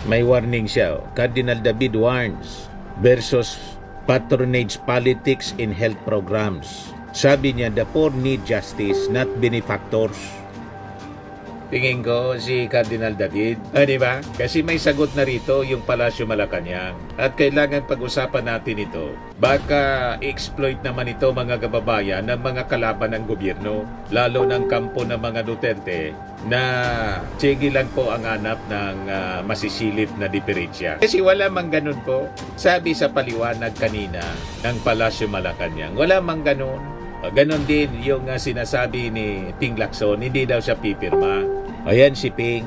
May warning siya. Cardinal David warns versus patronage politics in health programs. Sabi niya, the poor need justice, not benefactors. Tingin ko si Cardinal David, di ba? Kasi may sagot na rito yung Palasyo Malacanang. At kailangan pag-usapan natin ito. Baka exploit naman ito mga kababayan ng mga kalaban ng gobyerno, lalo ng kampo ng mga Duterte na sige lang po ang hanap ng masisilip na diferensya. Kasi wala mang ganun po. Sabi sa paliwanag kanina ng Palasyo Malacanang, wala mang ganun. Ganon din yung sinasabi ni Ping Lacson, hindi daw siya pipirma. Ayan si Ping.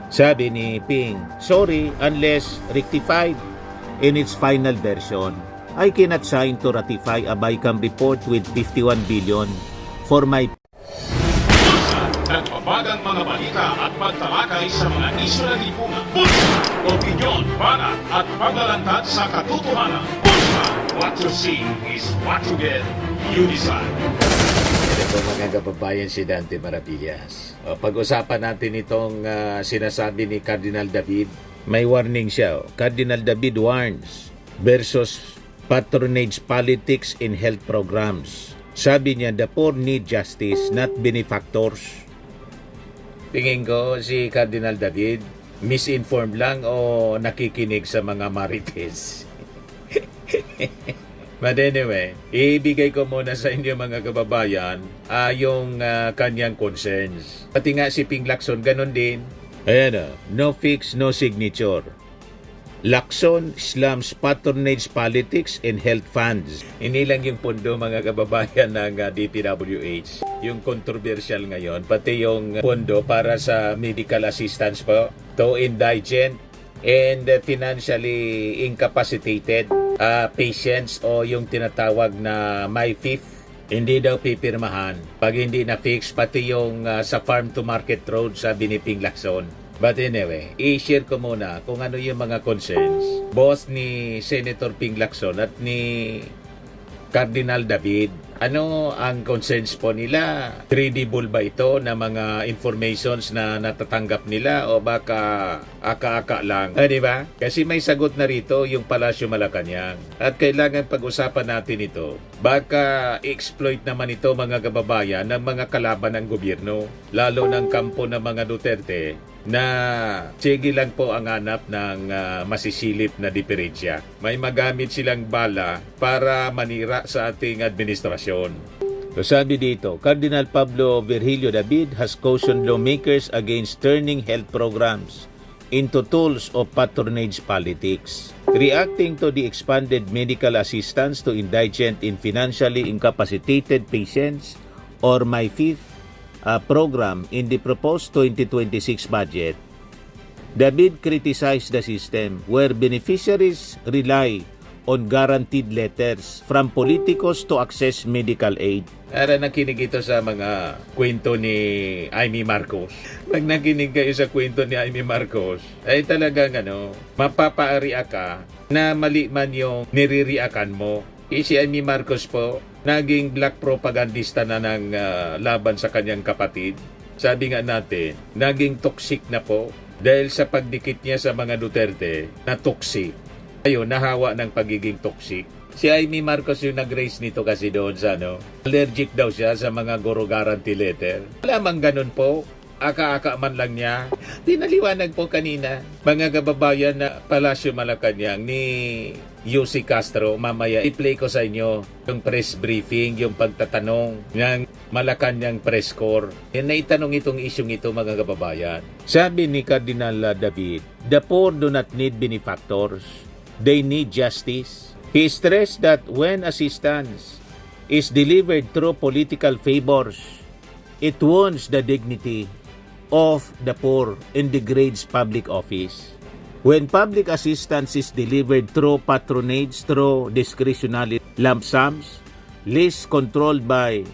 Sabi ni Ping, sorry, unless rectified in its final version, I cannot sign to ratify a BICAM report with 51 billion for my... Nagbabagang mga balita at pagtalakay sa mga isyu ng lipunan. Bulsa! Opinyon, banat at paglalantad sa katotohanan. Bulsa! What you see is what you get. You decide. Ito po mga kababayan, si Dante Maravillas. Pag-usapan natin itong sinasabi ni Cardinal David. May warning siya. Cardinal David warns versus patronage politics in health programs. Sabi niya, the poor need justice, not benefactors. Tingin ko si Cardinal David, misinformed lang o nakikinig sa mga marites. But anyway, ibigay ko muna sa inyo mga kababayan yung kanyang concerns. Pati nga si Ping Lacson, ganun din. Ayan no fix, no signature. Lacson slams patronage politics in health funds. Hindi lang yung pondo mga kababayan ng DPWH. Yung controversial ngayon, pati yung pondo para sa medical assistance po to indigent and financially incapacitated patients o yung tinatawag na my fifth, hindi daw pipirmahan pag hindi na fix, pati yung sa farm to market road sa Ping Lacson. But anyway, i-share ko muna kung ano yung mga concerns both ni Senator Ping Lacson at ni Cardinal David. Ano ang concerns po nila? Credible ba ito na mga informations na natatanggap nila o baka aka-aka lang? Di ba? Kasi may sagot na rito yung Palasyo Malacanang. At kailangan pag-usapan natin ito. Baka exploit naman ito mga kababayan ng mga kalaban ng gobyerno, lalo ng kampo ng mga Duterte na sige lang po ang hanap ng masisilip na diferensya. May magamit silang bala para manira sa ating administrasyon. So sabi dito, Cardinal Pablo Virgilio David has cautioned lawmakers against turning health programs into tools of patronage politics. Reacting to the expanded medical assistance to indigent and financially incapacitated patients or my fifth program in the proposed 2026 budget, David criticized the system where beneficiaries rely on guaranteed letters from politicos to access medical aid. Para nakinig ito sa mga kwento ni Amy Marcos. Pag nakinig kayo sa kwento ni Amy Marcos, ay talagang mapapaariya ka na mali man yung niririakan mo. Si Amy Marcos po, naging black propagandista na ng laban sa kanyang kapatid. Sabi nga natin, naging toxic na po dahil sa pagdikit niya sa mga Duterte na toxic. Ayun, nahawa ng pagiging toxic. Si Amy Marcos yung nag-raise nito kasi doon sa allergic daw siya sa mga goro guarantee letter. Wala mang ganun po. Aka-aka man lang niya. Pinaliwanag po kanina, mga kababayan na Palasyo Malacanang ni UC Castro. Mamaya i-play ko sa inyo yung press briefing, yung pagtatanong ng Malacanang press corps. Yan na itanong itong isyong ito mga kababayan. Sabi ni Cardinal David, the poor do not need benefactors. They need justice. He stressed that when assistance is delivered through political favors, it wounds the dignity of the poor and degrades public office. When public assistance is delivered through patronage, through discretionary lump sums, lists controlled by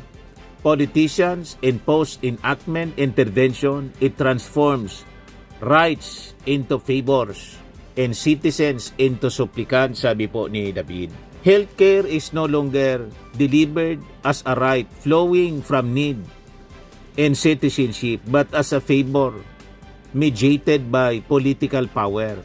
politicians, and post-enactment intervention, it transforms rights into favors and citizens into supplicants, sabi po ni David. Healthcare is no longer delivered as a right flowing from need and citizenship, but as a favor mediated by political power.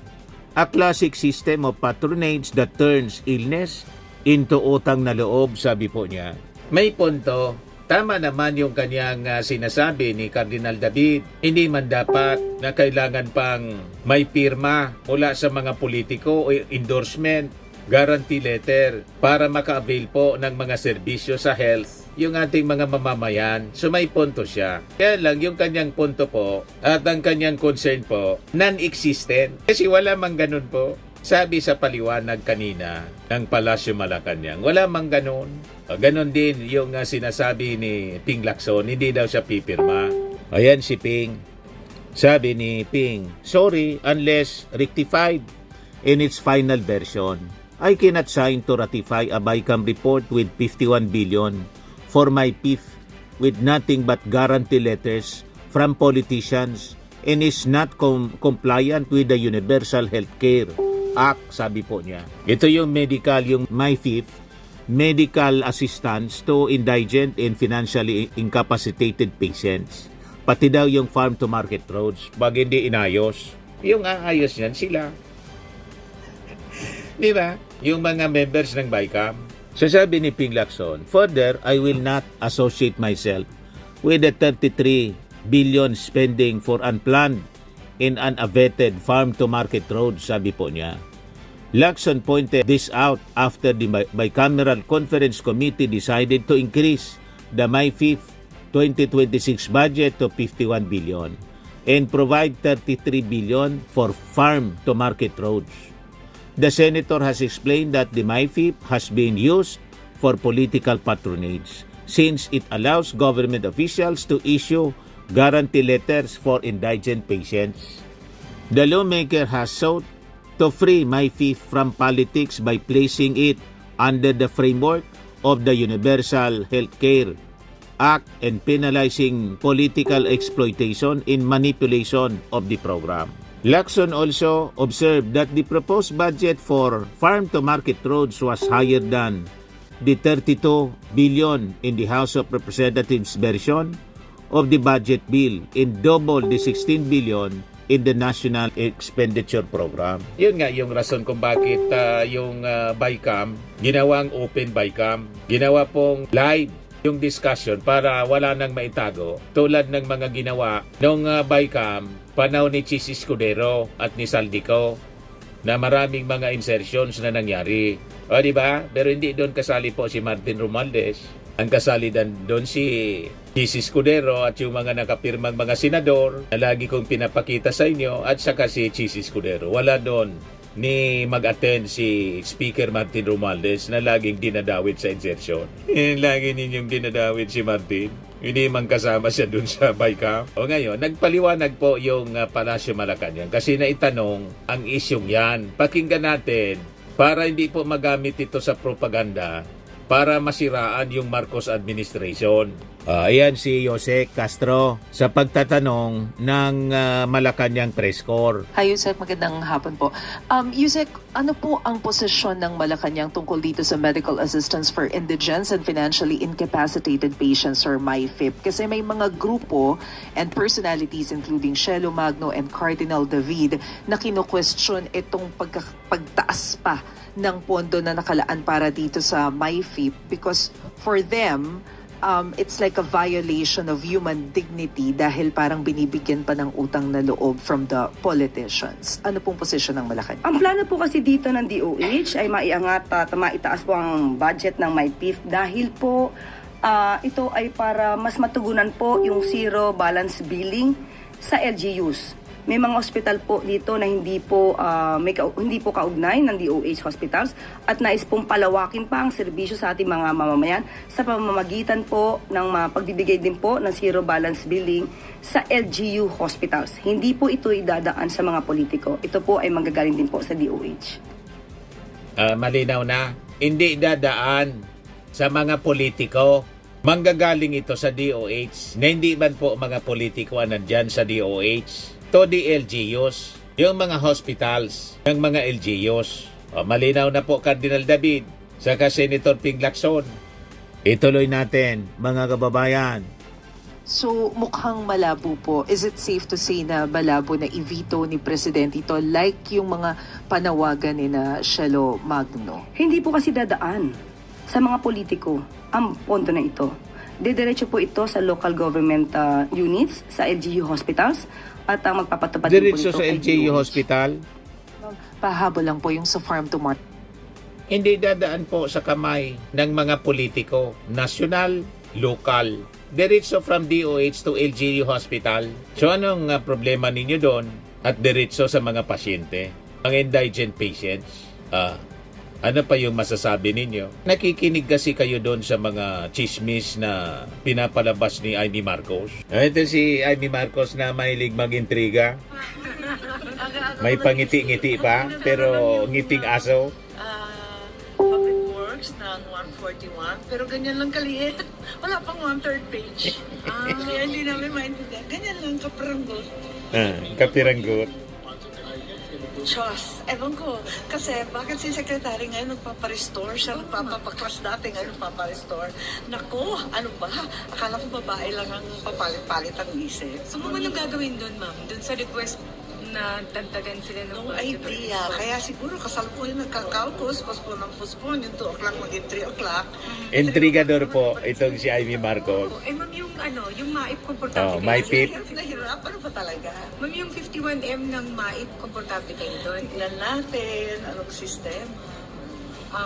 A classic system of patronage that turns illness into utang na loob, sabi po niya. May punto. Tama naman yung kanyang sinasabi ni Cardinal David. Hindi man dapat na kailangan pang may pirma mula sa mga politiko o endorsement, guarantee letter para maka-avail po ng mga serbisyo sa health yung ating mga mamamayan. So may punto siya. Kaya lang yung kanyang punto po at ang kanyang concern po, non-existent. Kasi wala mang ganun po. Sabi sa paliwanag kanina ng Palasyo Malacanang, wala mang ganun. Ganon din yung sinasabi ni Ping Lacson, hindi daw siya pipirma. Ayan si Ping. Sabi ni Ping, sorry, unless rectified in its final version, I cannot sign to ratify a BICAM report with 51 billion for my PIF with nothing but guarantee letters from politicians and is not compliant with the Universal Healthcare Act, sabi po niya. Ito yung medical, yung MyFIF, medical assistance to indigent and financially incapacitated patients. Pati daw yung farm to market roads, pag hindi inayos, yung aayos niyan sila. Di ba? Yung mga members ng BICAM. So sabi ni Ping Lacson, further, I will not associate myself with the 33 billion spending for unplanned and unabated farm-to-market roads, sabi po niya. Lacson pointed this out after the Bicameral Conference Committee decided to increase the MyFIF 2026 budget to 51 billion and provide 33 billion for farm-to-market roads. The senator has explained that the MyFIP has been used for political patronage since it allows government officials to issue guarantee letters for indigent patients. The lawmaker has sought to free MyFIP from politics by placing it under the framework of the Universal Healthcare Act and penalizing political exploitation in manipulation of the program. Lacson also observed that the proposed budget for farm-to-market roads was higher than the 32 billion in the House of Representatives version of the budget bill and double the 16 billion in the National Expenditure Program. Yun nga yung rason kung bakit yung BICAM, ginawang open BICAM, ginawa pong live yung discussion para wala nang maitago tulad ng mga ginawa nung BICAM panahon ni Chis Escudero at ni Saldico na maraming mga insertions na nangyari. O di ba? Pero hindi doon kasali po si Martin Romualdez. Ang kasali doon si Chis Escudero at yung mga nakapirmang mga senador na lagi kong pinapakita sa inyo at saka si Chis Escudero. Wala doon ni mag-attend si Speaker Martin Romualdez na laging dinadawit sa insertion. Lagi ninyong dinadawit si Martin. Hindi man kasama siya dun sa BICAM. O ngayon, nagpaliwanag po yung Palasyo Malacanang kasi naitanong ang isyong yan. Pakinggan natin para hindi po magamit ito sa propaganda para masiraan yung Marcos administration. Ayan si Jose Castro sa pagtatanong ng Malacanang press corps. Hi Yusek, magandang hapon po. Yusek, ano po ang posisyon ng Malacanang tungkol dito sa medical assistance for indigents and financially incapacitated patients or MyFIP? Kasi may mga grupo and personalities including Shelo Magno and Cardinal David na kino-question itong pagtaas pa ng pondo na nakalaan para dito sa MyFIP because for them, it's like a violation of human dignity dahil parang binibigyan pa ng utang na loob from the politicians. Ano pong posisyon ng Malacanang? Ang plano po kasi dito ng DOH ay maiangat at maitaas po ang budget ng MyPIF dahil po ito ay para mas matugunan po yung zero balance billing sa LGUs. May mga hospital po dito na hindi po kaugnay ng DOH hospitals at nais pong palawakin pa ang serbisyo sa ating mga mamamayan sa pamamagitan po ng pagbibigay din po ng zero balance billing sa LGU hospitals. Hindi po ito idadaan sa mga politiko. Ito po ay manggagaling din po sa DOH. Malinaw na, hindi dadaan sa mga politiko. Manggagaling ito sa DOH na hindi man po mga politiko nandyan sa DOH. To the LGUs, yung mga hospitals ng mga LGUs. Malinaw na po, Cardinal David, saka Senator Ping Lacson. Ituloy natin, mga kababayan. So mukhang malabo po. Is it safe to say na malabo na i-veto ni Presidente ito like yung mga panawagan ni na Shelo Magno? Hindi po kasi dadaan sa mga politiko ang pondo na ito. Didiretso po ito sa local government units, sa LGU hospitals, at ang magpapatupad din po Diretso nito sa ay LGU DOH. Hospital, Pahabol lang po yung sa farm to market. hindi dadaan po sa kamay ng mga politiko, nasyonal, lokal. Diretso from DOH to LGU Hospital. So anong problema ninyo doon? At diretso sa mga pasyente, mga indigent patients. Ano pa yung masasabi ninyo? Nakikinig kasi kayo doon sa mga chismis na pinapalabas ni Amy Marcos. Ito si Amy Marcos na mahilig mag-intriga. May pangiti-ngiti pa, pero ngiting aso. Public Works ng 141, pero ganyan lang kaliit. Wala pang 1/3 page. Kaya hindi namin maintindihan. Ganyan lang kapranggot. Kapiranggot. Diyos, ewan ko. Kasi bakit si Secretary ngayon nagpaparestore? Siya nagpapaklas dati, ngayon nagpaparestore. Nako, ano ba? Akala ko babae lang ang papalit-palit ang isip. So, kung anong gagawin doon, ma'am? Doon sa request na dagdagan sila ng No budget or idea. Kaya siguro kasalukuyan nagkakautos, postpone yung 2 o'clock, maging 3 o'clock. Intrigador po itong si Amy Marcos. Eh, ma'am, yung yung MAIP komportable MAIP. kayo? Nahirap, ano ba talaga? Ma'am, yung 51M ng MAIP komportable kayo doon? Tignan natin, anong sistema.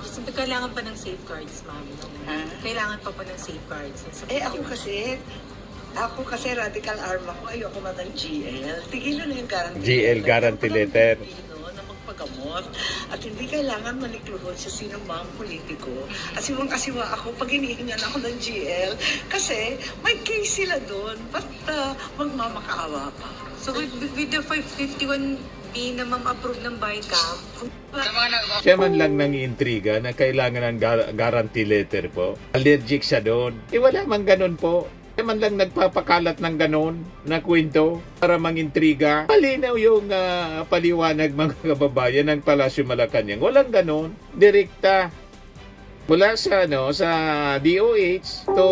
So, kailangan pa ng safeguards, ma'am. Ha? Kailangan pa ng safeguards. Ako kasi radical arm ako, ayoko na ng GL. Tigilan na yung guarantee. GL guarantee letter. Na magpagamot. At hindi kailangan manikluhod sa sino mang politiko. Asiwang-asiwa ako pag hinihingan ako ng GL kasi may case sila doon. Ba't magmamakaawa pa? So, with the 51B na ma'am approve ng BICAM, Siya man lang nangiintriga na kailangan ng guarantee letter po. Allergic siya doon. Wala man ganun po. Siya man lang nagpapakalat ng ganun na kwento para mangintriga. Malinaw yung paliwanag mga kababayan ng Palasyo Malacanang. Walang ganun. Direkta. Mula sa sa DOH to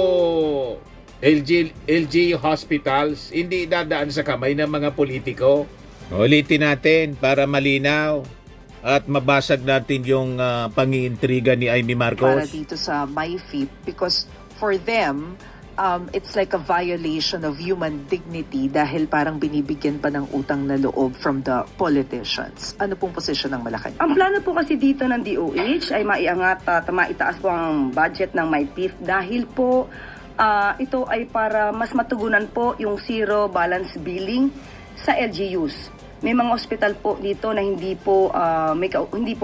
LG hospitals, hindi dadaan sa kamay ng mga politiko. Ulitin natin para malinaw at mabasag natin yung pangiintriga ni Amy Para Marcos. dito sa MyFIP because for them, it's like a violation of human dignity dahil parang binibigyan pa ng utang na loob from the politicians. Ano pong posisyon ng Malacanang? Ang plano po kasi dito ng DOH ay maiangat at maitaas po ang budget ng MyPIF dahil po ito ay para mas matugunan po yung zero balance billing sa LGUs. May mga ospital po dito na hindi po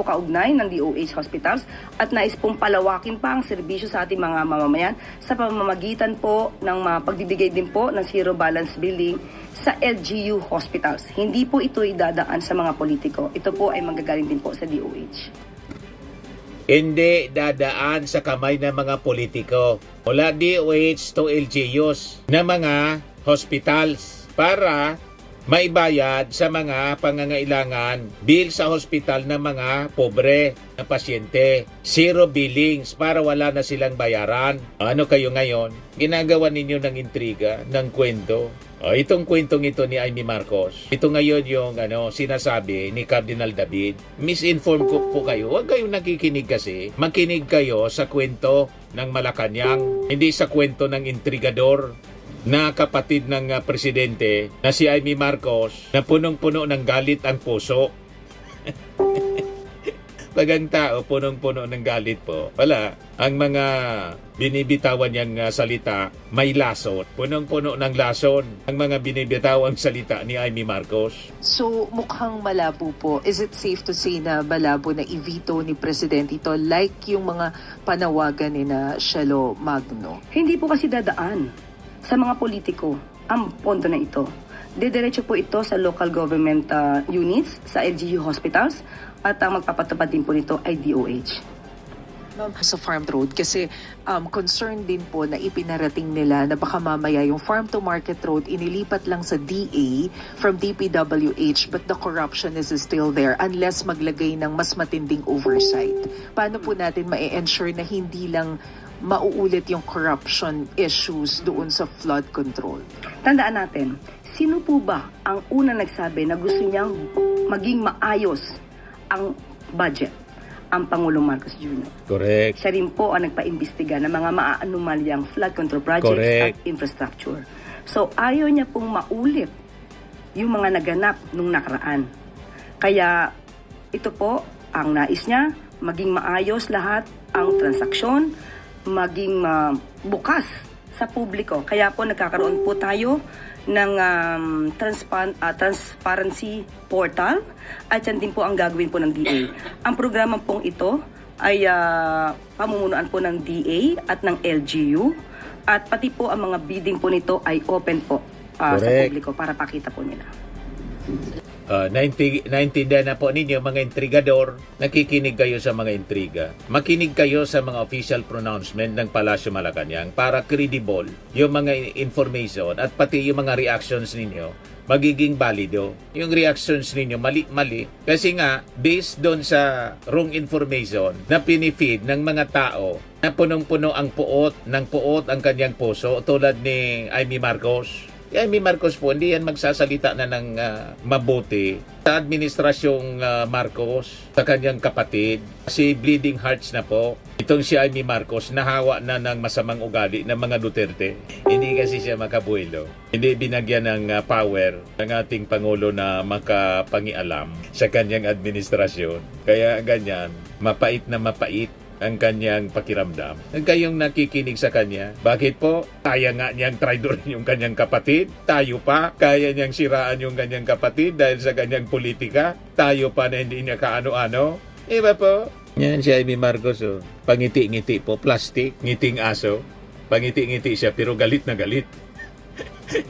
kaugnay ng DOH hospitals at nais pong palawakin pa ang serbisyo sa ating mga mamamayan sa pamamagitan po ng pagbibigay din po ng zero balance billing sa LGU hospitals. Hindi po ito idadaan sa mga politiko. Ito po ay manggagaling din po sa DOH. Hindi dadaan sa kamay ng mga politiko. Mula DOH to LGUs na mga hospitals para maibayad sa mga pangangailangan bill sa hospital ng mga pobre na pasyente. Zero billings para wala na silang bayaran. Ano kayo ngayon? Ginagawa ninyo ng intriga, ng kwento. Itong kwentong ito ni Amy Marcos. Ito ngayon yung sinasabi ni Cardinal David. Misinform ko po kayo. Huwag kayong nakikinig kasi. Makinig kayo sa kwento ng Malacanang. Hindi sa kwento ng intrigador na kapatid ng presidente na si Amy Marcos na punong-puno ng galit ang puso. Pag ang tao punong-puno ng galit po, wala. Ang mga binibitawan niyang salita may lason. Punong-puno ng lason ang mga binibitawang salita ni Amy Marcos. So mukhang malabo po. Is it safe to say na malabo na i-veto ni Presidente ito like yung mga panawagan ni na Shelo Magno? Hindi po kasi dadaan sa mga politiko ang pondo na ito. Didiretso po ito sa local government units, sa LGU hospitals, at ang magpapatupad din po nito ay DOH. Sa farm road kasi concern din po na ipinarating nila na baka mamaya yung farm to market road inilipat lang sa DA from DPWH but the corruption is still there unless maglagay ng mas matinding oversight. Paano po natin ma-ensure na hindi lang mauulit yung corruption issues doon sa flood control? Tandaan natin, sino po ba ang una nagsabi na gusto niyang maging maayos ang budget? Ang Pangulong Marcos Jr. Correct. Siya rin po ang nagpa-imbestiga ng mga maaanumalyang flood control projects Correct. at infrastructure. So, ayaw niya pong maulit yung mga naganap nung nakaraan. Kaya, ito po, ang nais niya, maging maayos lahat ang transaksyon, maging bukas sa publiko. Kaya po, nagkakaroon po tayo ng transparency portal at yan din po ang gagawin po ng DA. Ang programa pong ito ay pamumunuan po ng DA at ng LGU at pati po ang mga bidding po nito ay open po sa Correct. publiko para pakita po nila. Naintindihan na po ninyo mga intrigador, nakikinig kayo sa mga intriga. Makinig kayo sa mga official pronouncement ng Palasyo Malacanang para credible yung mga information at pati yung mga reactions ninyo magiging valido. Yung reactions ninyo mali-mali kasi nga based doon sa wrong information na pinifeed ng mga tao na punong-puno ang puot ang kanyang puso tulad ni Amy Marcos. Amy Marcos po, hindi yan magsasalita na ng mabuti sa administrasyong Marcos, sa kanyang kapatid. Si Bleeding Hearts na po. Itong si Amy Marcos, nahawa na ng masamang ugali ng mga Duterte. Hindi kasi siya makabuelo. Hindi binagyan ng power ng ating Pangulo na makapangialam sa kanyang administrasyon. Kaya ganyan, mapait na mapait ang kanyang pakiramdam. Kayong nakikinig sa kanya, bakit po? Kaya nga niyang traidorin yung kanyang kapatid? Tayo pa? Kaya niyang siraan yung kanyang kapatid dahil sa kanyang politika? Tayo pa na hindi niya kaano-ano? Iba po? Yan si Amy Marcos, oh. Pangiti-ngiti po, plastic, ngiting aso. Pangiti-ngiti siya pero galit na galit.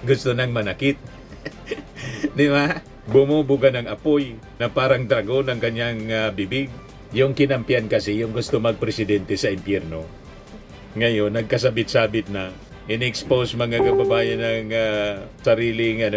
Gusto nang manakit. Di ba? Bumubuga ng apoy na parang dragon ang kanyang bibig. Yung kinampiyan kasi, yung gusto magpresidente sa impyerno. Ngayon, nagkasabit-sabit na. In-expose mga kababayan ng sariling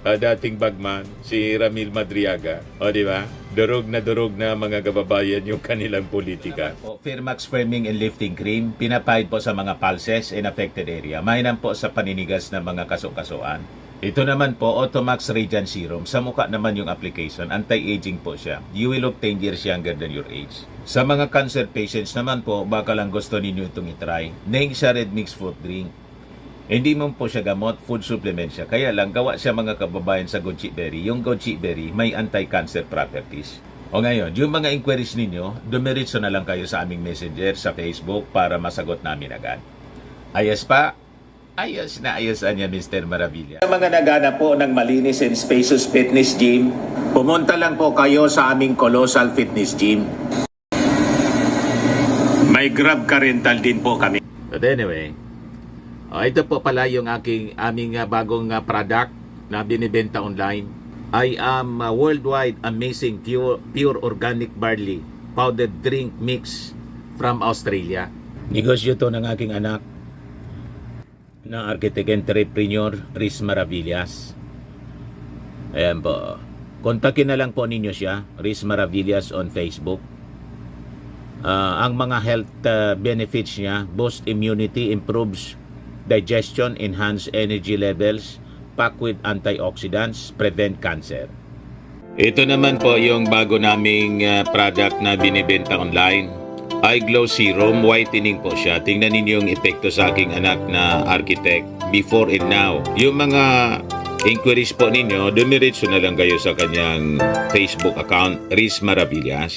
dating bagman, si Ramil Madriaga. O, di ba? Durog na mga kababayan yung kanilang politika. Firmax Firming and Lifting Cream, pinapahid po sa mga pulses in affected area. Mainam po sa paninigas ng mga kaso-kasuan. Ito naman po, Automax Radiant Serum. Sa mukha naman yung application, anti-aging po siya. You will look 10 years younger than your age. Sa mga cancer patients naman po, baka lang gusto ninyo itong itry. Neng siya Red Mix Fruit Drink. Hindi mo po siya gamot, food supplement siya. Kaya lang, gawa siya mga kababayan sa goji berry. Yung goji berry, may anti-cancer properties. O ngayon, yung mga inquiries ninyo, dumiritso na lang kayo sa aming messenger sa Facebook para masagot namin agad. Ayos pa? Ayos na ayos niya, Mr. Maravilla. Sa mga nagana po ng malinis and spacious fitness gym, pumunta lang po kayo sa aming Colossal Fitness Gym. May Grab car rental din po kami. But anyway, ito po pala yung aming bagong product na binibenta online. I am worldwide amazing pure organic barley powdered drink mix from Australia. Negosyo to ng aking anak na architect entrepreneur Riz Maravillas. Ayan po. Kontakin na lang po ninyo siya, Riz Maravillas on Facebook. Ang mga health benefits niya, boost immunity, improves digestion, enhance energy levels, packed with antioxidants, prevent cancer. Ito naman po yung bago naming product na binibenta online. Eye Glow Serum, whitening po siya. Tingnan ninyo yung epekto sa aking anak na architect before and now. Yung mga inquiries po ninyo, dumiretso na lang kayo sa kanyang Facebook account, Riz Maravillas.